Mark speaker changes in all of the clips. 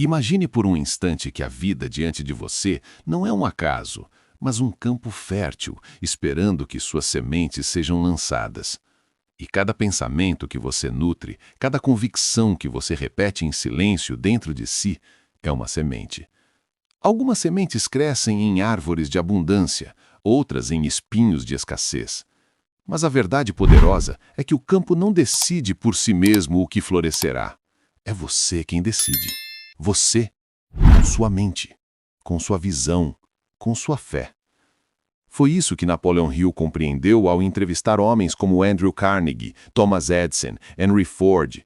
Speaker 1: Imagine por um instante que a vida diante de você não é um acaso, mas um campo fértil, esperando que suas sementes sejam lançadas. E cada pensamento que você nutre, cada convicção que você repete em silêncio dentro de si, é uma semente. Algumas sementes crescem em árvores de abundância, outras em espinhos de escassez. Mas a verdade poderosa é que o campo não decide por si mesmo o que florescerá. É você quem decide. Você, com sua mente, com sua visão, com sua fé. Foi isso que Napoleon Hill compreendeu ao entrevistar homens como Andrew Carnegie, Thomas Edison, Henry Ford.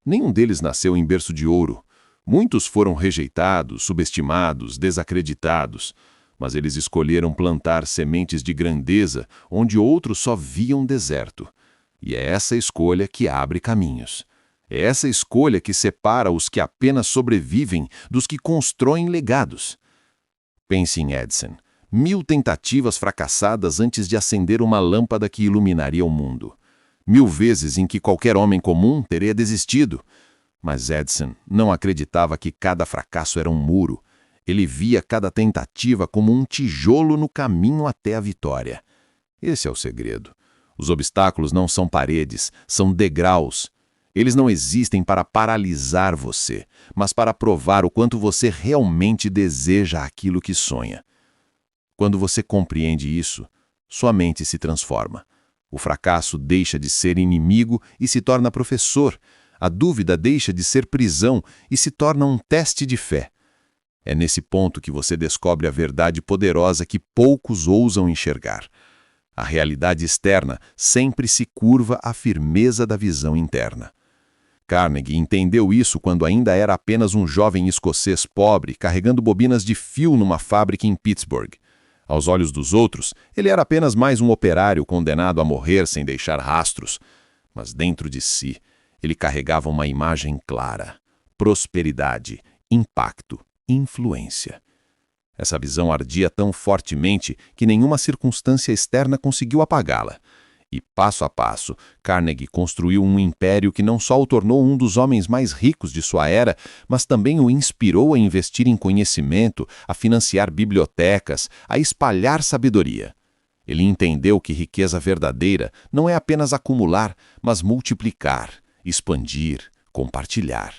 Speaker 1: Nenhum deles nasceu em berço de ouro. Muitos foram rejeitados, subestimados, desacreditados. Mas eles escolheram plantar sementes de grandeza onde outros só viam deserto. E é essa escolha que abre caminhos. É essa escolha que separa os que apenas sobrevivem dos que constroem legados. Pense em Edison. 1000 tentativas fracassadas antes de acender uma lâmpada que iluminaria o mundo. 1000 vezes em que qualquer homem comum teria desistido. Mas Edison não acreditava que cada fracasso era um muro. Ele via cada tentativa como um tijolo no caminho até a vitória. Esse é o segredo. Os obstáculos não são paredes, são degraus. Eles não existem para paralisar você, mas para provar o quanto você realmente deseja aquilo que sonha. Quando você compreende isso, sua mente se transforma. O fracasso deixa de ser inimigo e se torna professor. A dúvida deixa de ser prisão e se torna um teste de fé. É nesse ponto que você descobre a verdade poderosa que poucos ousam enxergar. A realidade externa sempre se curva à firmeza da visão interna. Carnegie entendeu isso quando ainda era apenas um jovem escocês pobre carregando bobinas de fio numa fábrica em Pittsburgh. Aos olhos dos outros, ele era apenas mais um operário condenado a morrer sem deixar rastros. Mas dentro de si, ele carregava uma imagem clara: prosperidade, impacto, influência. Essa visão ardia tão fortemente que nenhuma circunstância externa conseguiu apagá-la. E, passo a passo, Carnegie construiu um império que não só o tornou um dos homens mais ricos de sua era, mas também o inspirou a investir em conhecimento, a financiar bibliotecas, a espalhar sabedoria. Ele entendeu que riqueza verdadeira não é apenas acumular, mas multiplicar, expandir, compartilhar.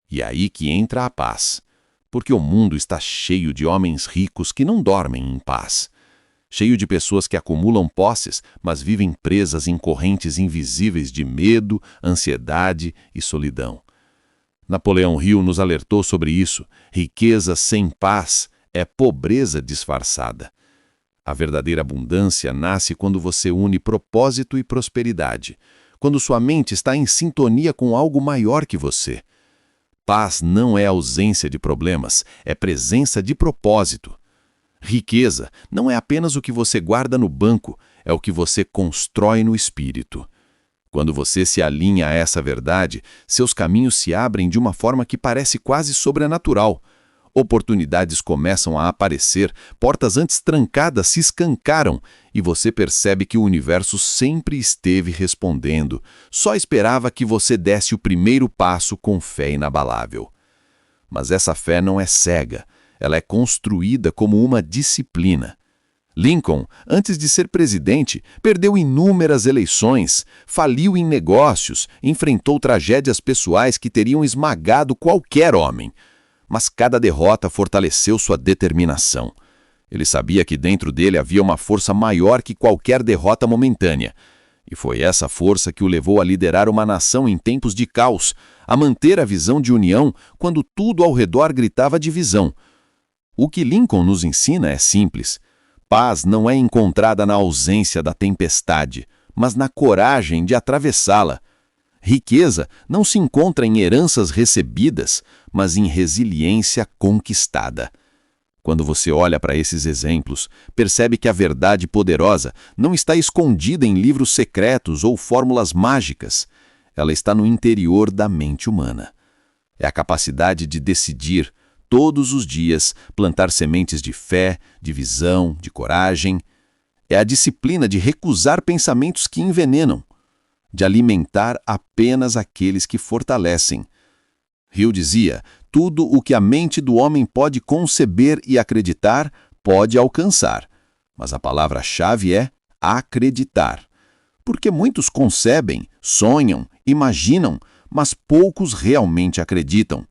Speaker 1: E é aí que entra a paz. Porque o mundo está cheio de homens ricos que não dormem em paz. Cheio de pessoas que acumulam posses, mas vivem presas em correntes invisíveis de medo, ansiedade e solidão. Napoleão Hill nos alertou sobre isso. Riqueza sem paz é pobreza disfarçada. A verdadeira abundância nasce quando você une propósito e prosperidade, quando sua mente está em sintonia com algo maior que você. Paz não é ausência de problemas, é presença de propósito. Riqueza não é apenas o que você guarda no banco, é o que você constrói no espírito. Quando você se alinha a essa verdade, seus caminhos se abrem de uma forma que parece quase sobrenatural. Oportunidades começam a aparecer, portas antes trancadas se escancaram e você percebe que o universo sempre esteve respondendo, só esperava que você desse o primeiro passo com fé inabalável. Mas essa fé não é cega, ela é construída como uma disciplina. Lincoln, antes de ser presidente, perdeu inúmeras eleições, faliu em negócios, enfrentou tragédias pessoais que teriam esmagado qualquer homem. Mas cada derrota fortaleceu sua determinação. Ele sabia que dentro dele havia uma força maior que qualquer derrota momentânea. E foi essa força que o levou a liderar uma nação em tempos de caos, a manter a visão de união quando tudo ao redor gritava divisão. O que Lincoln nos ensina é simples. Paz não é encontrada na ausência da tempestade, mas na coragem de atravessá-la. Riqueza não se encontra em heranças recebidas, mas em resiliência conquistada. Quando você olha para esses exemplos, percebe que a verdade poderosa não está escondida em livros secretos ou fórmulas mágicas. Ela está no interior da mente humana. É a capacidade de decidir, todos os dias, plantar sementes de fé, de visão, de coragem. É a disciplina de recusar pensamentos que envenenam, de alimentar apenas aqueles que fortalecem. Hill dizia,
Speaker 2: tudo o que a mente do homem pode conceber e acreditar, pode alcançar. Mas a palavra-chave é acreditar. Porque muitos concebem, sonham, imaginam, mas poucos realmente acreditam.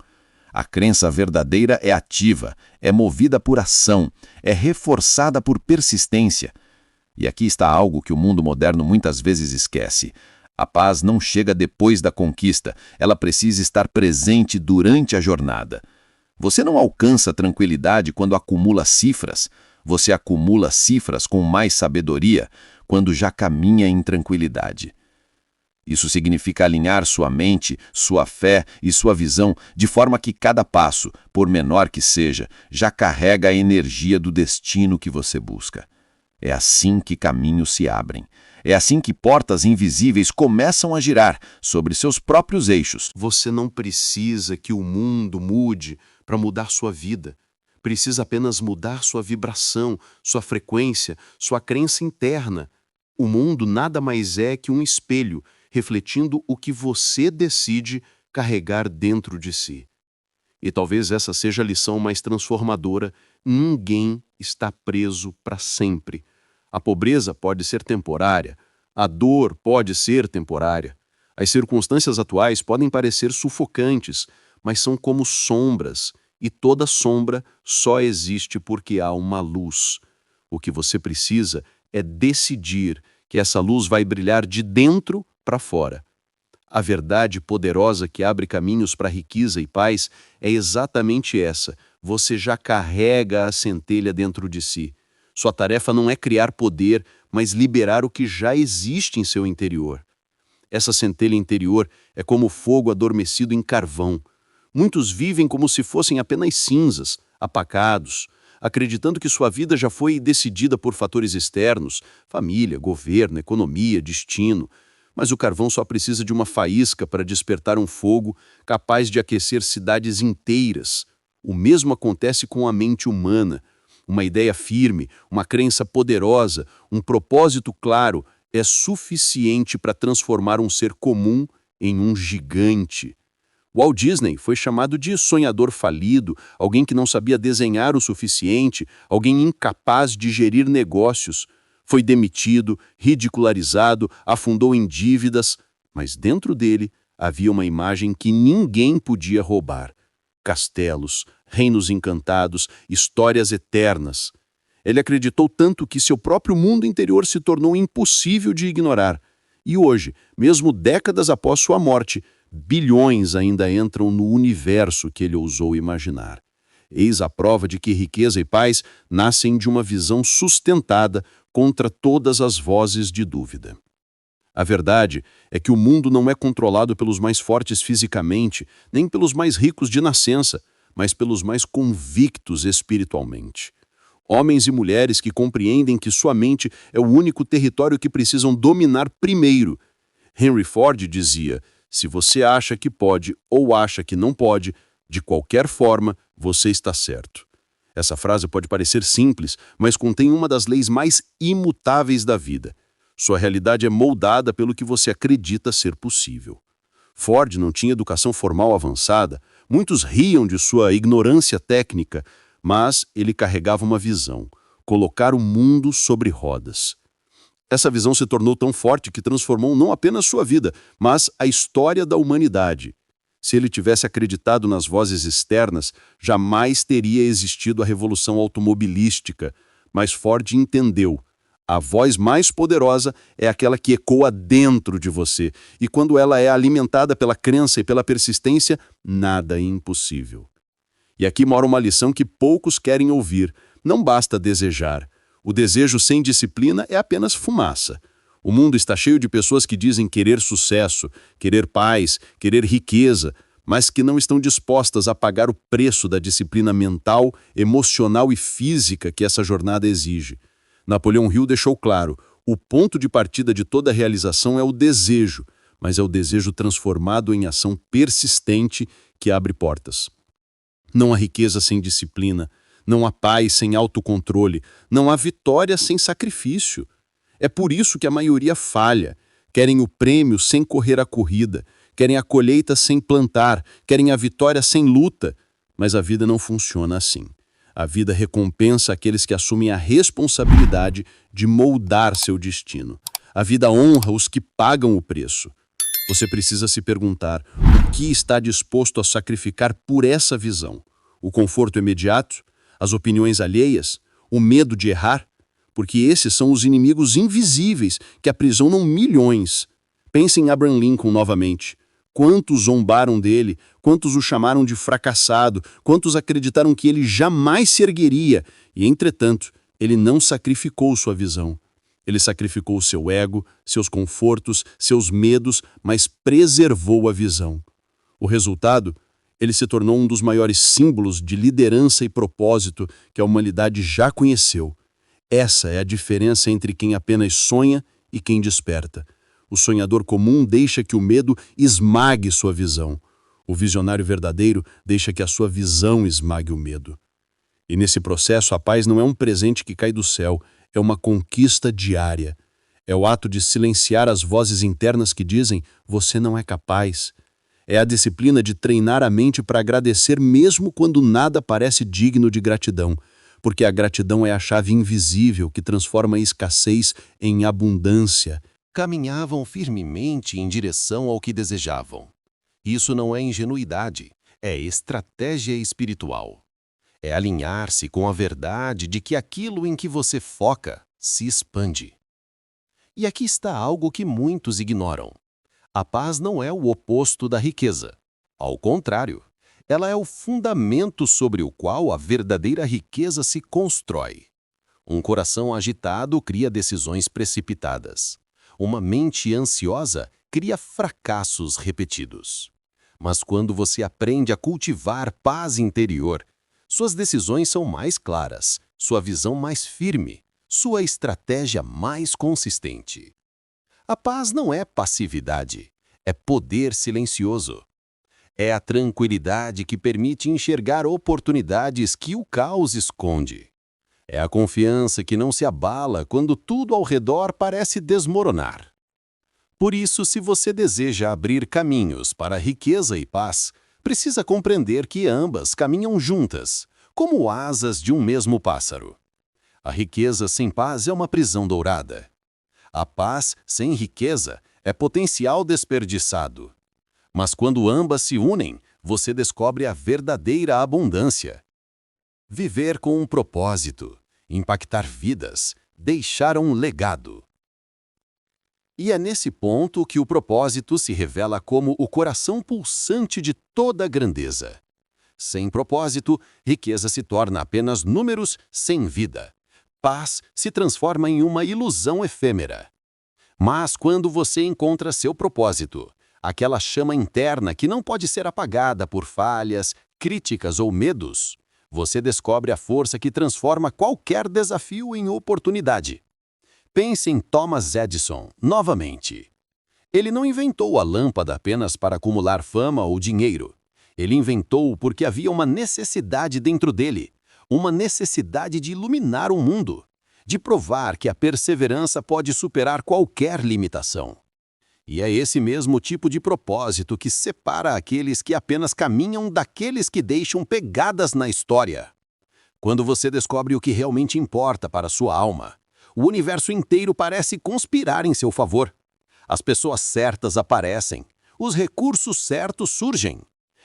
Speaker 2: A crença verdadeira é ativa, é movida por ação, é reforçada por persistência. E aqui está algo que o mundo moderno muitas vezes esquece. A paz não chega depois da conquista, ela precisa estar presente durante a jornada. Você não alcança tranquilidade quando acumula cifras, você acumula cifras com mais sabedoria quando já caminha em tranquilidade. Isso significa alinhar sua mente, sua fé e sua visão de forma que cada passo, por menor que seja, já carrega a energia do destino que você busca. É assim que caminhos se abrem. É assim que portas invisíveis começam a girar sobre seus próprios eixos.
Speaker 3: Você não precisa que o mundo mude para mudar sua vida. Precisa apenas mudar sua vibração, sua frequência, sua crença interna. O mundo nada mais é que um espelho, refletindo o que você decide carregar dentro de si. E talvez essa seja a lição mais transformadora: ninguém está preso para sempre. A pobreza pode ser temporária, a dor pode ser temporária. As circunstâncias atuais podem parecer sufocantes, mas são como sombras, e toda sombra só existe porque há uma luz. O que você precisa é decidir que essa luz vai brilhar de dentro para fora. A verdade poderosa que abre caminhos para riqueza e paz é exatamente essa. Você já carrega a centelha dentro de si. Sua tarefa não é criar poder, mas liberar o que já existe em seu interior. Essa centelha interior é como fogo adormecido em carvão. Muitos vivem como se fossem apenas cinzas, apagados, acreditando que sua vida já foi decidida por fatores externos, família, governo, economia, destino. Mas o carvão só precisa de uma faísca para despertar um fogo capaz de aquecer cidades inteiras. O mesmo acontece com a mente humana. Uma ideia firme, uma crença poderosa, um propósito claro é suficiente para transformar um ser comum em um gigante. Walt Disney foi chamado de sonhador falido, alguém que não sabia desenhar o suficiente, alguém incapaz de gerir negócios. Foi demitido, ridicularizado, afundou em dívidas, mas dentro dele havia uma imagem que ninguém podia roubar: castelos, reinos encantados, histórias eternas. Ele acreditou tanto que seu próprio mundo interior se tornou impossível de ignorar. E hoje, mesmo décadas após sua morte, bilhões ainda entram no universo que ele ousou imaginar. Eis a prova de que riqueza e paz nascem de uma visão sustentada contra todas as vozes de dúvida. A verdade é que o mundo não é controlado pelos mais fortes fisicamente, nem pelos mais ricos de nascença, mas pelos mais convictos espiritualmente. Homens e mulheres que compreendem que sua mente é o único território que precisam dominar primeiro. Henry Ford dizia: se você acha que pode ou acha que não pode, de qualquer forma, você está certo. Essa frase pode parecer simples, mas contém uma das leis mais imutáveis da vida. Sua realidade é moldada pelo que você acredita ser possível. Ford não tinha educação formal avançada, muitos riam de sua ignorância técnica, mas ele carregava uma visão: colocar o mundo sobre rodas. Essa visão se tornou tão forte que transformou não apenas sua vida, mas a história da humanidade. Se ele tivesse acreditado nas vozes externas, jamais teria existido a revolução automobilística. Mas Ford entendeu: a voz mais poderosa é aquela que ecoa dentro de você, e quando ela é alimentada pela crença e pela persistência, nada é impossível. E aqui mora uma lição que poucos querem ouvir: não basta desejar. O desejo sem disciplina é apenas fumaça. O mundo está cheio de pessoas que dizem querer sucesso, querer paz, querer riqueza, mas que não estão dispostas a pagar o preço da disciplina mental, emocional e física que essa jornada exige. Napoleão Hill deixou claro: o ponto de partida de toda realização é o desejo, mas é o desejo transformado em ação persistente que abre portas. Não há riqueza sem disciplina, não há paz sem autocontrole, não há vitória sem sacrifício. É por isso que a maioria falha. Querem o prêmio sem correr a corrida, querem a colheita sem plantar, querem a vitória sem luta. Mas a vida não funciona assim. A vida recompensa aqueles que assumem a responsabilidade de moldar seu destino. A vida honra os que pagam o preço. Você precisa se perguntar o que está disposto a sacrificar por essa visão. O conforto imediato? As opiniões alheias? O medo de errar? Porque esses são os inimigos invisíveis que aprisionam milhões. Pense em Abraham Lincoln novamente. Quantos zombaram dele, quantos o chamaram de fracassado, quantos acreditaram que ele jamais se ergueria, e, entretanto, ele não sacrificou sua visão. Ele sacrificou seu ego, seus confortos, seus medos, mas preservou a visão. O resultado? Ele se tornou um dos maiores símbolos de liderança e propósito que a humanidade já conheceu. Essa é a diferença entre quem apenas sonha e quem desperta. O sonhador comum deixa que o medo esmague sua visão. O visionário verdadeiro deixa que a sua visão esmague o medo. E nesse processo, a paz não é um presente que cai do céu, é uma conquista diária. É o ato de silenciar as vozes internas que dizem, você não é capaz. É a disciplina de treinar a mente para agradecer mesmo quando nada parece digno de gratidão, porque a gratidão é a chave invisível que transforma a escassez em abundância.
Speaker 1: Caminhavam firmemente em direção ao que desejavam. Isso não é ingenuidade, é estratégia espiritual. É alinhar-se com a verdade de que aquilo em que você foca se expande. E aqui está algo que muitos ignoram. A paz não é o oposto da riqueza. Ao contrário, ela é o fundamento sobre o qual a verdadeira riqueza se constrói. Um coração agitado cria decisões precipitadas. Uma mente ansiosa cria fracassos repetidos. Mas quando você aprende a cultivar paz interior, suas decisões são mais claras, sua visão mais firme, sua estratégia mais consistente. A paz não é passividade, é poder silencioso. É a tranquilidade que permite enxergar oportunidades que o caos esconde. É a confiança que não se abala quando tudo ao redor parece desmoronar. Por isso, se você deseja abrir caminhos para riqueza e paz, precisa compreender que ambas caminham juntas, como asas de um mesmo pássaro. A riqueza sem paz é uma prisão dourada. A paz sem riqueza é potencial desperdiçado. Mas quando ambas se unem, você descobre a verdadeira abundância. Viver com um propósito, impactar vidas, deixar um legado. E é nesse ponto que o propósito se revela como o coração pulsante de toda a grandeza. Sem propósito, riqueza se torna apenas números sem vida. Paz se transforma em uma ilusão efêmera. Mas quando você encontra seu propósito, aquela chama interna que não pode ser apagada por falhas, críticas ou medos, você descobre a força que transforma qualquer desafio em oportunidade. Pense em Thomas Edison, novamente. Ele não inventou a lâmpada apenas para acumular fama ou dinheiro. Ele inventou porque havia uma necessidade dentro dele, uma necessidade de iluminar o mundo, de provar que a perseverança pode superar qualquer limitação. E é esse mesmo tipo de propósito que separa aqueles que apenas caminham daqueles que deixam pegadas na história. Quando você descobre o que realmente importa para sua alma, o universo inteiro parece conspirar em seu favor. As pessoas certas aparecem, os recursos certos surgem,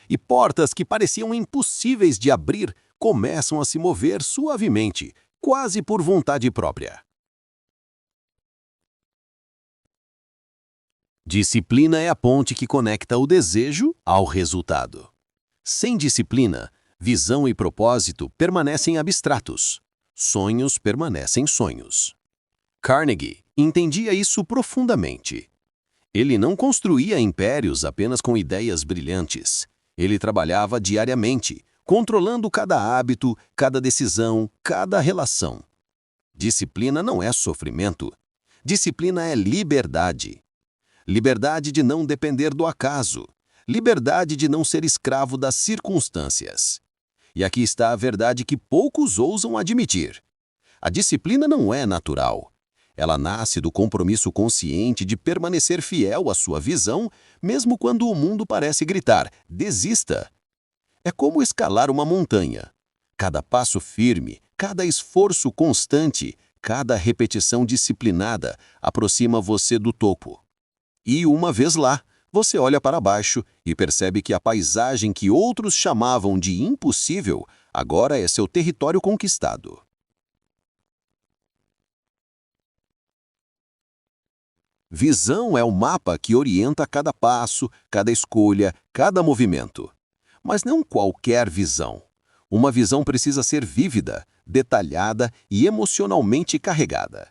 Speaker 1: e portas que pareciam impossíveis de abrir começam a se mover suavemente, quase por vontade própria. Disciplina é a ponte que conecta o desejo ao resultado. Sem disciplina, visão e propósito permanecem abstratos. Sonhos permanecem sonhos. Carnegie entendia isso profundamente. Ele não construía impérios apenas com ideias brilhantes. Ele trabalhava diariamente, controlando cada hábito, cada decisão, cada relação. Disciplina não é sofrimento. Disciplina é liberdade. Liberdade de não depender do acaso. Liberdade de não ser escravo das circunstâncias. E aqui está a verdade que poucos ousam admitir. A disciplina não é natural. Ela nasce do compromisso consciente de permanecer fiel à sua visão, mesmo quando o mundo parece gritar, desista.
Speaker 2: É como escalar uma montanha. Cada passo firme, cada esforço constante, cada repetição disciplinada aproxima você do topo. E uma vez lá, você olha para baixo e percebe que a paisagem que outros chamavam de impossível agora é seu território conquistado. Visão é o mapa que orienta cada passo, cada escolha, cada movimento. Mas não qualquer visão. Uma visão precisa ser vívida, detalhada e emocionalmente carregada.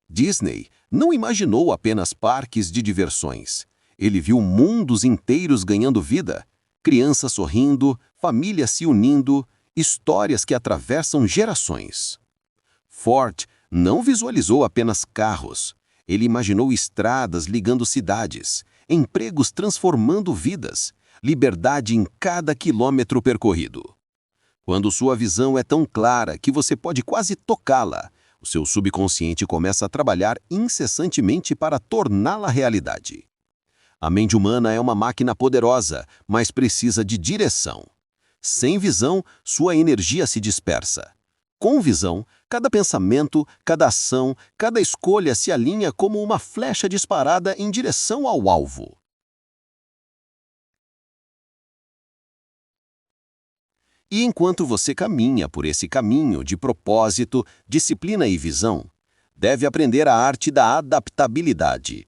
Speaker 2: Disney não imaginou apenas parques de diversões. Ele viu mundos inteiros ganhando vida, crianças sorrindo, famílias se unindo, histórias que atravessam gerações. Ford não visualizou apenas carros. Ele imaginou estradas ligando cidades, empregos transformando vidas, liberdade em cada quilômetro percorrido. Quando sua visão é tão clara que você pode quase tocá-la, o seu subconsciente começa a trabalhar incessantemente para torná-la realidade. A mente humana é uma máquina poderosa, mas precisa de direção. Sem visão, sua energia se dispersa. Com visão, cada pensamento, cada ação, cada escolha se alinha como uma flecha disparada em direção ao alvo. E enquanto você caminha por esse caminho de propósito, disciplina e visão, deve aprender a arte da adaptabilidade.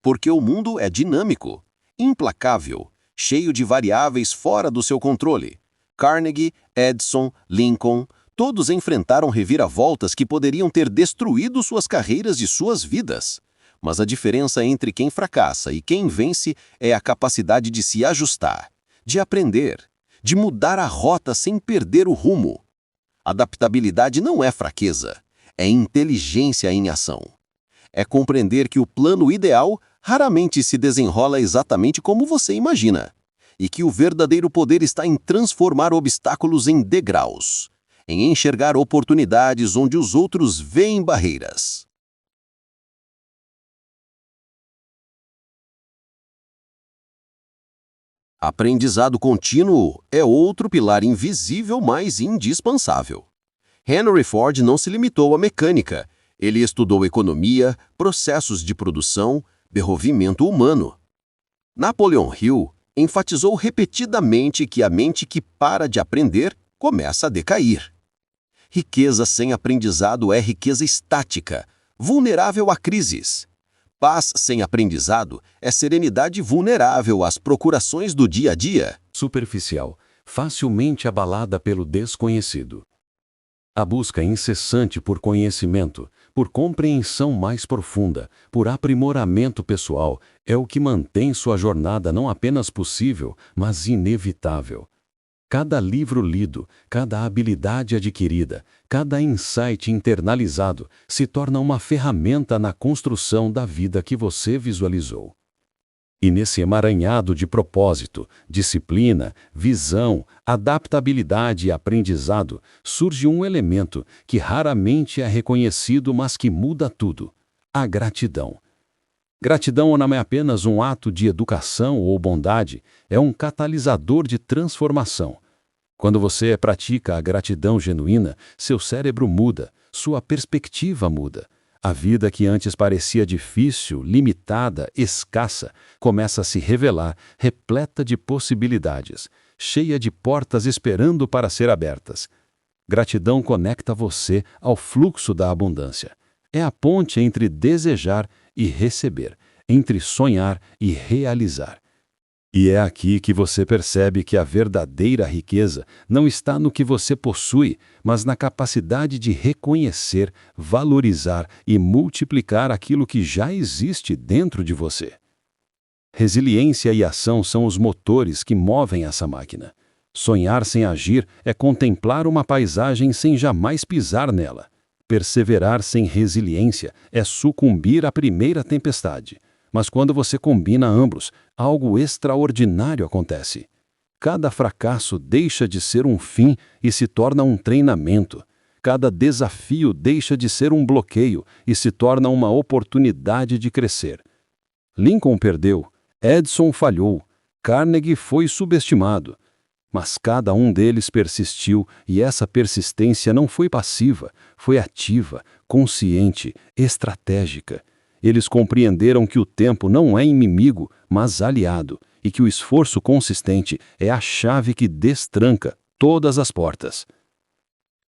Speaker 2: Porque o mundo é dinâmico, implacável, cheio de variáveis fora do seu controle. Carnegie, Edison, Lincoln, todos enfrentaram reviravoltas que poderiam ter destruído suas carreiras e suas vidas. Mas a diferença entre quem fracassa e quem vence é a capacidade de se ajustar, de aprender, de mudar a rota sem perder o rumo. Adaptabilidade não é fraqueza, é inteligência em ação. É compreender que o plano ideal raramente se desenrola exatamente como você imagina, e que o verdadeiro poder está em transformar obstáculos em degraus, em enxergar oportunidades onde os outros veem barreiras. Aprendizado contínuo é outro pilar invisível, mas indispensável. Henry Ford não se limitou à mecânica. Ele estudou economia, processos de produção, desenvolvimento humano. Napoleon Hill enfatizou repetidamente que a mente que para de aprender começa a decair. Riqueza sem aprendizado é riqueza estática, vulnerável a crises. Paz sem aprendizado é serenidade vulnerável às procurações do dia a dia.
Speaker 4: Superficial, facilmente abalada pelo desconhecido. A busca incessante por conhecimento, por compreensão mais profunda, por aprimoramento pessoal, é o que mantém sua jornada não apenas possível, mas inevitável. Cada livro lido, cada habilidade adquirida, cada insight internalizado se torna uma ferramenta na construção da vida que você visualizou. E nesse emaranhado de propósito, disciplina, visão, adaptabilidade e aprendizado, surge um elemento que raramente é reconhecido, mas que muda tudo: a gratidão. Gratidão não é apenas um ato de educação ou bondade, é um catalisador de transformação. Quando você pratica a gratidão genuína, seu cérebro muda, sua perspectiva muda. A vida que antes parecia difícil, limitada, escassa, começa a se revelar, repleta de possibilidades, cheia de portas esperando para ser abertas. Gratidão conecta você ao fluxo da abundância. É a ponte entre desejar e receber, entre sonhar e realizar. E é aqui que você percebe que a verdadeira riqueza não está no que você possui, mas na capacidade de reconhecer, valorizar e multiplicar aquilo que já existe dentro de você. Resiliência e ação são os motores que movem essa máquina. Sonhar sem agir é contemplar uma paisagem sem jamais pisar nela. Perseverar sem resiliência é sucumbir à primeira tempestade. Mas quando você combina ambos, algo extraordinário acontece. Cada fracasso deixa de ser um fim e se torna um treinamento. Cada desafio deixa de ser um bloqueio e se torna uma oportunidade de crescer. Lincoln perdeu, Edison falhou, Carnegie foi subestimado. Mas cada um deles persistiu, e essa persistência não foi passiva, foi ativa, consciente, estratégica. Eles compreenderam que o tempo não é inimigo, mas aliado, e que o esforço consistente é a chave que destranca todas as portas.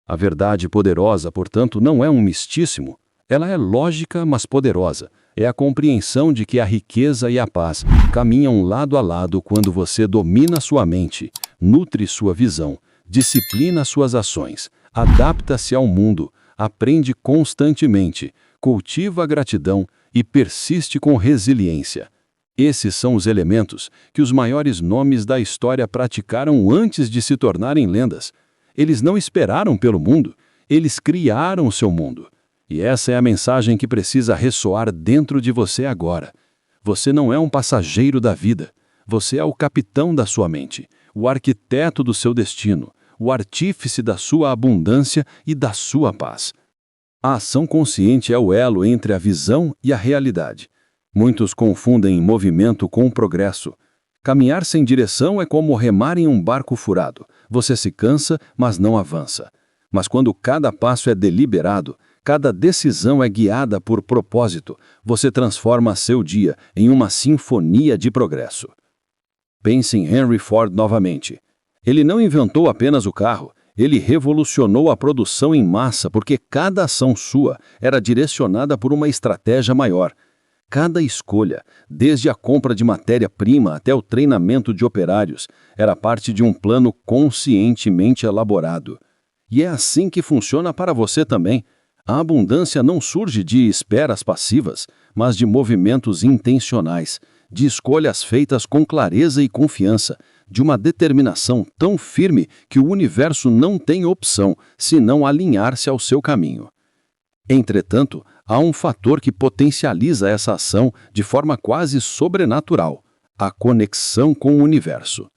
Speaker 4: A verdade poderosa, portanto, não é um mistíssimo. Ela é lógica, mas poderosa. É a compreensão de que a riqueza e a paz caminham lado a lado quando você domina sua mente, nutre sua visão, disciplina suas ações, adapta-se ao mundo, aprende constantemente, cultiva a gratidão e persiste com resiliência. Esses são os elementos que os maiores nomes da história praticaram antes de se tornarem lendas. Eles não esperaram pelo mundo, eles criaram o seu mundo. E essa é a mensagem que precisa ressoar dentro de você agora. Você não é um passageiro da vida. Você é o capitão da sua mente, o arquiteto do seu destino, o artífice da sua abundância e da sua paz. A ação consciente é o elo entre a visão e a realidade. Muitos confundem movimento com progresso. Caminhar sem direção é como remar em um barco furado. Você se cansa, mas não avança. Mas quando cada passo é deliberado, cada decisão é guiada por propósito, você transforma seu dia em uma sinfonia de progresso. Pense em Henry Ford novamente. Ele não inventou apenas o carro, ele revolucionou a produção em massa porque cada ação sua era direcionada por uma estratégia maior. Cada escolha, desde a compra de matéria-prima até o treinamento de operários, era parte de um plano conscientemente elaborado. E é assim que funciona para você também. A abundância não surge de esperas passivas, mas de movimentos intencionais, de escolhas feitas com clareza e confiança, de uma determinação tão firme que o universo não tem opção senão alinhar-se ao seu caminho. Entretanto, há um fator que potencializa essa ação de forma quase sobrenatural: a conexão com o universo.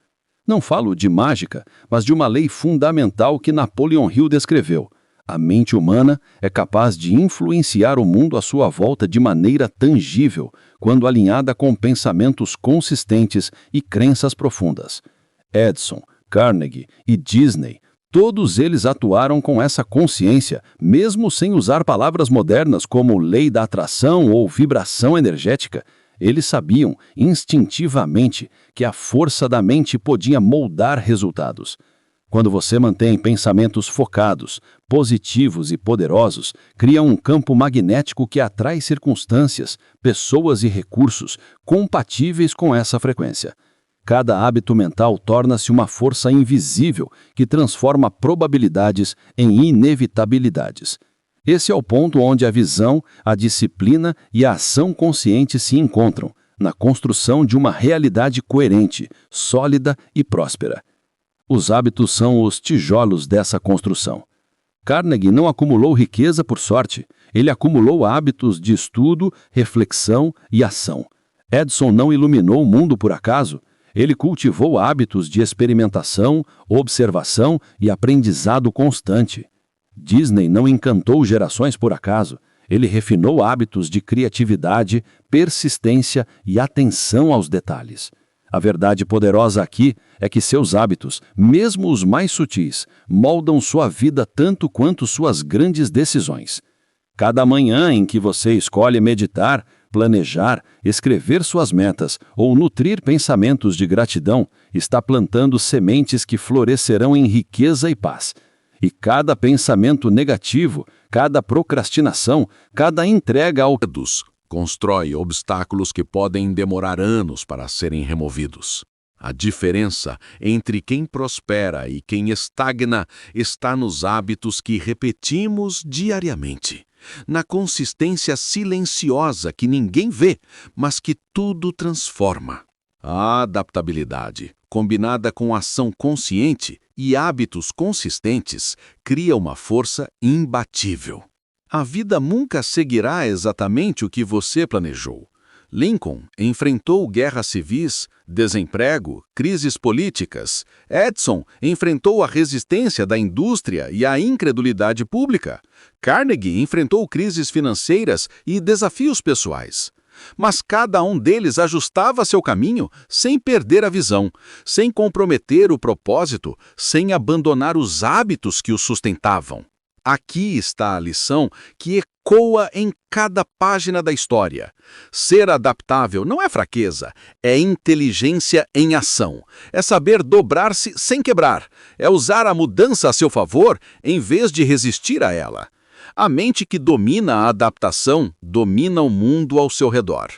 Speaker 4: Não falo de mágica, mas de uma lei fundamental que Napoleon Hill descreveu. A mente humana é capaz de influenciar o mundo à sua volta de maneira tangível, quando alinhada com pensamentos consistentes e crenças profundas. Edison, Carnegie e Disney, todos eles atuaram com essa consciência, mesmo sem usar palavras modernas como lei da atração ou vibração energética. Eles sabiam, instintivamente, que a força da mente podia moldar resultados. Quando você mantém pensamentos focados, positivos e poderosos, cria um campo magnético que atrai circunstâncias, pessoas e recursos compatíveis com essa frequência. Cada hábito mental torna-se uma força invisível que transforma probabilidades em inevitabilidades. Esse é o ponto onde a visão, a disciplina e a ação consciente se encontram, na construção de uma realidade coerente, sólida e próspera. Os hábitos são os tijolos dessa construção. Carnegie não acumulou riqueza por sorte, ele acumulou hábitos de estudo, reflexão e ação. Edison não iluminou o mundo por acaso, ele cultivou hábitos de experimentação, observação e aprendizado constante. Disney não encantou gerações por acaso, ele refinou hábitos de criatividade, persistência e atenção aos detalhes. A verdade poderosa aqui é que seus hábitos, mesmo os mais sutis, moldam sua vida tanto quanto suas grandes decisões. Cada manhã em que você escolhe meditar, planejar, escrever suas metas ou nutrir pensamentos de gratidão, está plantando sementes que florescerão em riqueza e paz. E cada pensamento negativo, cada procrastinação, cada entrega ao
Speaker 1: constrói obstáculos que podem demorar anos para serem removidos. A diferença entre quem prospera e quem estagna está nos hábitos que repetimos diariamente, na consistência silenciosa que ninguém vê, mas que tudo transforma. A adaptabilidade, combinada com ação consciente e hábitos consistentes, cria uma força imbatível. A vida nunca seguirá exatamente o que você planejou. Lincoln enfrentou guerras civis, desemprego, crises políticas. Edison enfrentou a resistência da indústria e a incredulidade pública. Carnegie enfrentou crises financeiras e desafios pessoais.
Speaker 2: mas cada um deles ajustava seu caminho sem perder a visão, sem comprometer o propósito, sem abandonar os hábitos que o sustentavam. Aqui está a lição que ecoa em cada página da história. Ser adaptável não é fraqueza, é inteligência em ação. É saber dobrar-se sem quebrar. É usar a mudança a seu favor em vez de resistir a ela. A mente que domina a adaptação domina o mundo ao seu redor.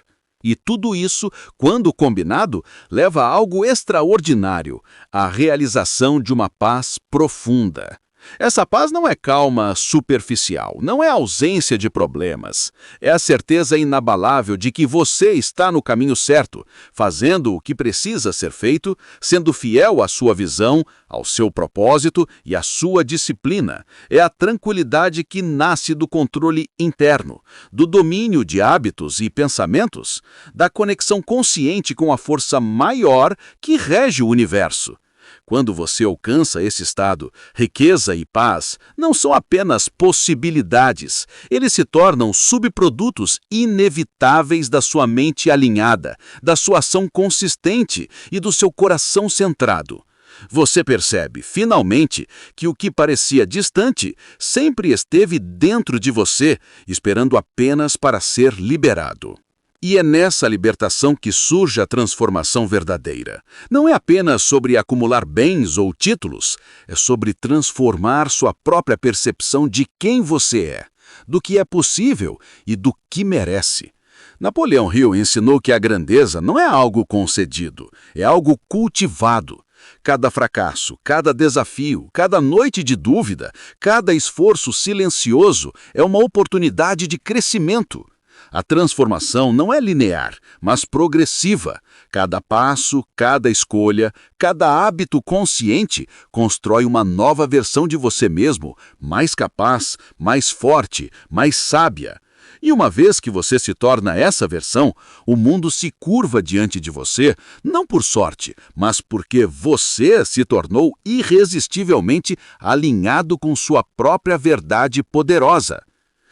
Speaker 2: E tudo isso, quando combinado, leva a algo extraordinário, a realização de uma paz profunda. Essa paz não é calma superficial, não é ausência de problemas. É a certeza inabalável de que você está no caminho certo, fazendo o que precisa ser feito, sendo fiel à sua visão, ao seu propósito e à sua disciplina. É a tranquilidade que nasce do controle interno, do domínio de hábitos e pensamentos, da conexão consciente com a força maior que rege o universo. Quando você alcança esse estado, riqueza e paz não são apenas possibilidades, eles se tornam subprodutos inevitáveis da sua mente alinhada, da sua ação consistente e do seu coração centrado. Você percebe, finalmente, que o que parecia distante sempre esteve dentro de você, esperando apenas para ser liberado. E é nessa libertação que surge a transformação verdadeira. Não é apenas sobre acumular bens ou títulos, é sobre transformar sua própria percepção de quem você é, do que é possível e do que merece. Napoleão Hill ensinou que a grandeza não é algo concedido, é algo cultivado. Cada fracasso, cada desafio, cada noite de dúvida, cada esforço silencioso é uma oportunidade de crescimento. A transformação não é linear, mas progressiva. Cada passo, cada escolha, cada hábito consciente constrói uma nova versão de você mesmo, mais capaz, mais forte, mais sábia. E uma vez que você se torna essa versão, o mundo se curva diante de você, não por sorte, mas porque você se tornou irresistivelmente alinhado com sua própria verdade poderosa.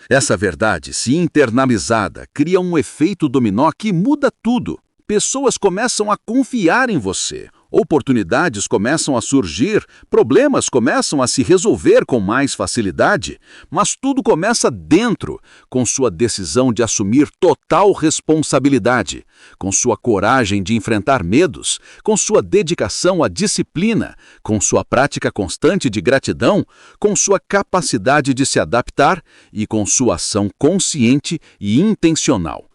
Speaker 2: Essa verdade, se internalizada, cria um efeito dominó que muda tudo. Pessoas começam a confiar em você, oportunidades começam a surgir, problemas começam a se resolver com mais facilidade, mas tudo começa dentro, com sua decisão de assumir total responsabilidade, com sua coragem de enfrentar medos, com sua dedicação à disciplina, com sua prática constante de gratidão, com sua capacidade de se adaptar e com sua ação consciente e intencional.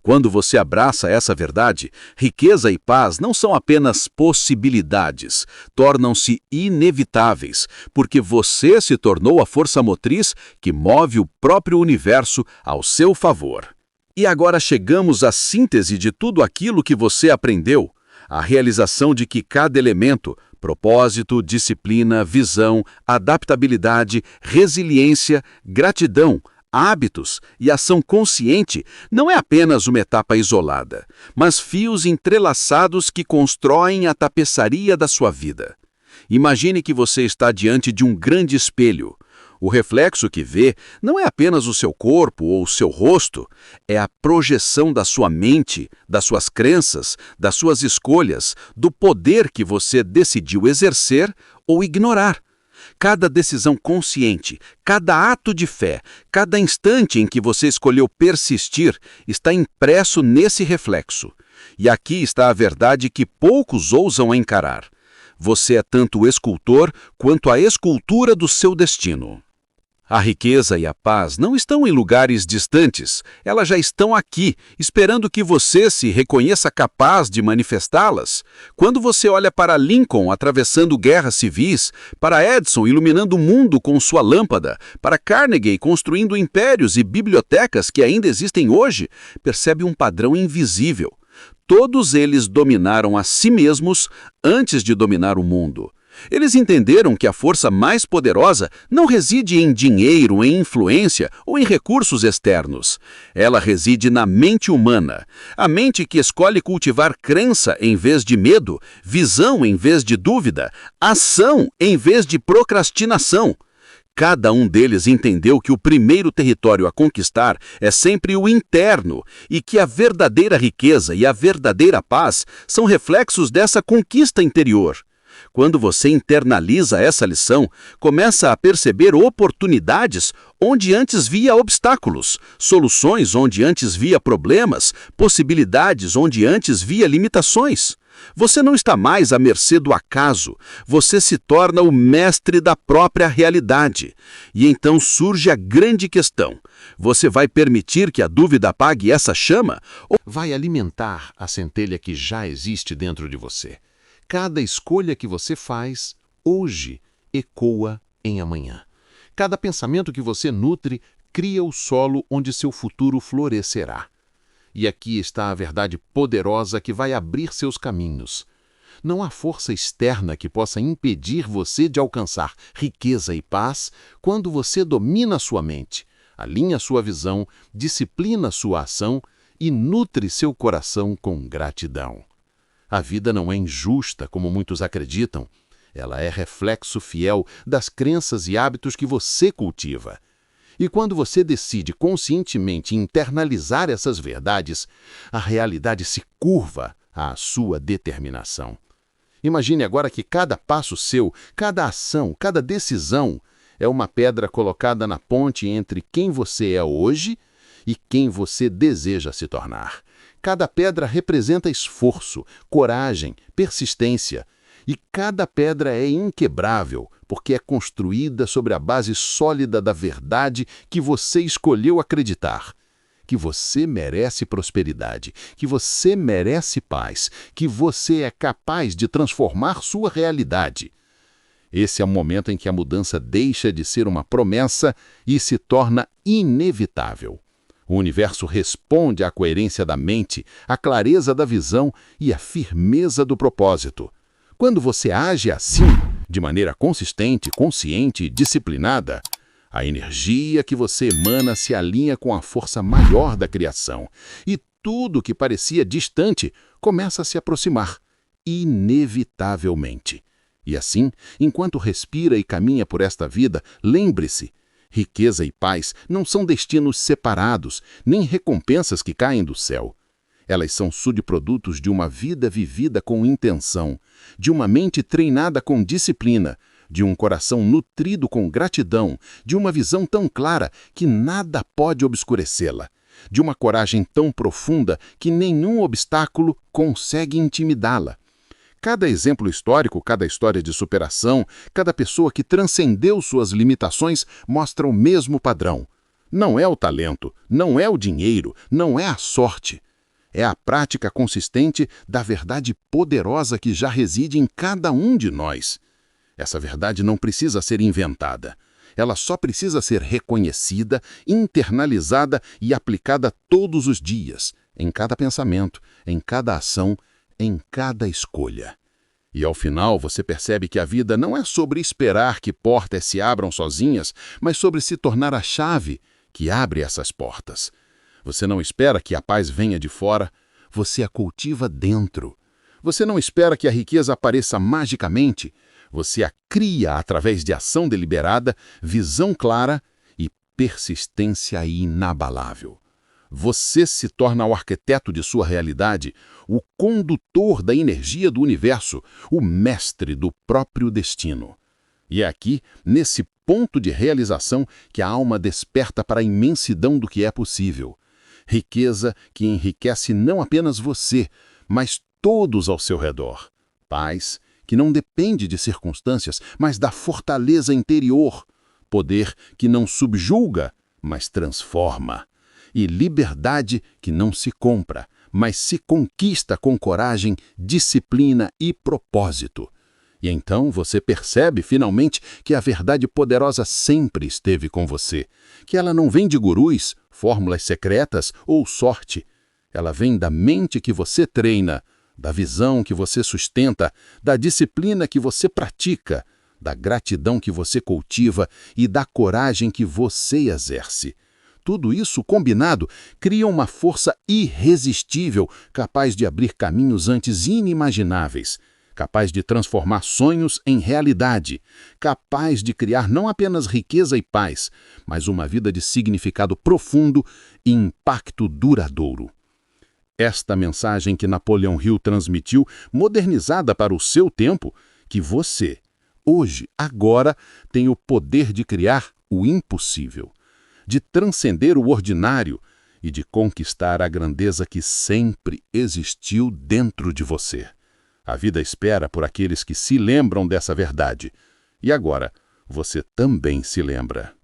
Speaker 2: Quando você abraça essa verdade, riqueza e paz não são apenas possibilidades, tornam-se inevitáveis, porque você se tornou a força motriz que move o próprio universo ao seu favor. E agora chegamos à síntese de tudo aquilo que você aprendeu, a realização de que cada elemento, propósito, disciplina, visão, adaptabilidade, resiliência, gratidão, hábitos e ação consciente não é apenas uma etapa isolada, mas fios entrelaçados que constroem a tapeçaria da sua vida. Imagine que você está diante de um grande espelho. O reflexo que vê não é apenas o seu corpo ou o seu rosto, é a projeção da sua mente, das suas crenças, das suas escolhas, do poder que você decidiu exercer ou ignorar. Cada decisão consciente, cada ato de fé, cada instante em que você escolheu persistir está impresso nesse reflexo. E aqui está a verdade que poucos ousam encarar. Você é tanto o escultor quanto a escultura do seu destino. A riqueza e a paz não estão em lugares distantes, elas já estão aqui, esperando que você se reconheça capaz de manifestá-las. Quando você olha para Lincoln atravessando guerras civis, para Edison iluminando o mundo com sua lâmpada, para Carnegie construindo impérios e bibliotecas que ainda existem hoje, percebe um padrão invisível. Todos eles dominaram a si mesmos antes de dominar o mundo. Eles entenderam que a força mais poderosa não reside em dinheiro, em influência ou em recursos externos. Ela reside na mente humana. A mente que escolhe cultivar crença em vez de medo, visão em vez de dúvida, ação em vez de procrastinação. Cada um deles entendeu que o primeiro território a conquistar é sempre o interno e que a verdadeira riqueza e a verdadeira paz são reflexos dessa conquista interior. Quando você internaliza essa lição, começa a perceber oportunidades onde antes via obstáculos, soluções onde antes via problemas, possibilidades onde antes via limitações. Você não está mais à mercê do acaso, você se torna o mestre da própria realidade. E então surge a grande questão: você vai permitir que a dúvida apague essa chama? Ou
Speaker 3: Vai alimentar a centelha que já existe dentro de você? Cada escolha que você faz hoje ecoa em amanhã. Cada pensamento que você nutre cria o solo onde seu futuro florescerá. E aqui está a verdade poderosa que vai abrir seus caminhos. Não há força externa que possa impedir você de alcançar riqueza e paz quando você domina sua mente, alinha sua visão, disciplina sua ação e nutre seu coração com gratidão. A vida não é injusta, como muitos acreditam. Ela é reflexo fiel das crenças e hábitos que você cultiva. E quando você decide conscientemente internalizar essas verdades, a realidade se curva à sua determinação. Imagine agora que cada passo seu, cada ação, cada decisão é uma pedra colocada na ponte entre quem você é hoje e quem você deseja se tornar. Cada pedra representa esforço, coragem, persistência. E cada pedra é inquebrável, porque é construída sobre a base sólida da verdade que você escolheu acreditar. Que você merece prosperidade, que você merece paz, que você é capaz de transformar sua realidade. Esse é o momento em que a mudança deixa de ser uma promessa e se torna inevitável. O universo responde à coerência da mente, à clareza da visão e à firmeza do propósito. Quando você age assim, de maneira consistente, consciente e disciplinada, a energia que você emana se alinha com a força maior da criação e tudo que parecia distante começa a se aproximar, inevitavelmente. E assim, enquanto respira e caminha por esta vida, lembre-se: riqueza e paz não são destinos separados, nem recompensas que caem do céu. Elas são subprodutos de uma vida vivida com intenção, de uma mente treinada com disciplina, de um coração nutrido com gratidão, de uma visão tão clara que nada pode obscurecê-la, de uma coragem tão profunda que nenhum obstáculo consegue intimidá-la. Cada exemplo histórico, cada história de superação, cada pessoa que transcendeu suas limitações mostra o mesmo padrão. Não é o talento, não é o dinheiro, não é a sorte. É a prática consistente da verdade poderosa que já reside em cada um de nós. Essa verdade não precisa ser inventada. Ela só precisa ser reconhecida, internalizada e aplicada todos os dias, em cada pensamento, em cada ação, em cada escolha. E ao final você percebe que a vida não é sobre esperar que portas se abram sozinhas, mas sobre se tornar a chave que abre essas portas. Você não espera que a paz venha de fora, você a cultiva dentro. Você não espera que a riqueza apareça magicamente, você a cria através de ação deliberada, visão clara e persistência inabalável. Você se torna o arquiteto de sua realidade, o condutor da energia do universo, o mestre do próprio destino. E é aqui, nesse ponto de realização, que a alma desperta para a imensidão do que é possível. Riqueza que enriquece não apenas você, mas todos ao seu redor. Paz que não depende de circunstâncias, mas da fortaleza interior. Poder que não subjuga, mas transforma. E liberdade que não se compra, mas se conquista com coragem, disciplina e propósito. E então você percebe finalmente que a verdade poderosa sempre esteve com você, que ela não vem de gurus, fórmulas secretas ou sorte. Ela vem da mente que você treina, da visão que você sustenta, da disciplina que você pratica, da gratidão que você cultiva e da coragem que você exerce. Tudo isso combinado cria uma força irresistível capaz de abrir caminhos antes inimagináveis.
Speaker 5: capaz de transformar sonhos em realidade, capaz de criar não apenas riqueza e paz, mas uma vida de significado profundo e impacto duradouro. Esta mensagem que Napoleão Hill transmitiu, modernizada para o seu tempo, que você, hoje, agora, tem o poder de criar o impossível, de transcender o ordinário e de conquistar a grandeza que sempre existiu dentro de você. A vida espera por aqueles que se lembram dessa verdade. E agora, você também se lembra.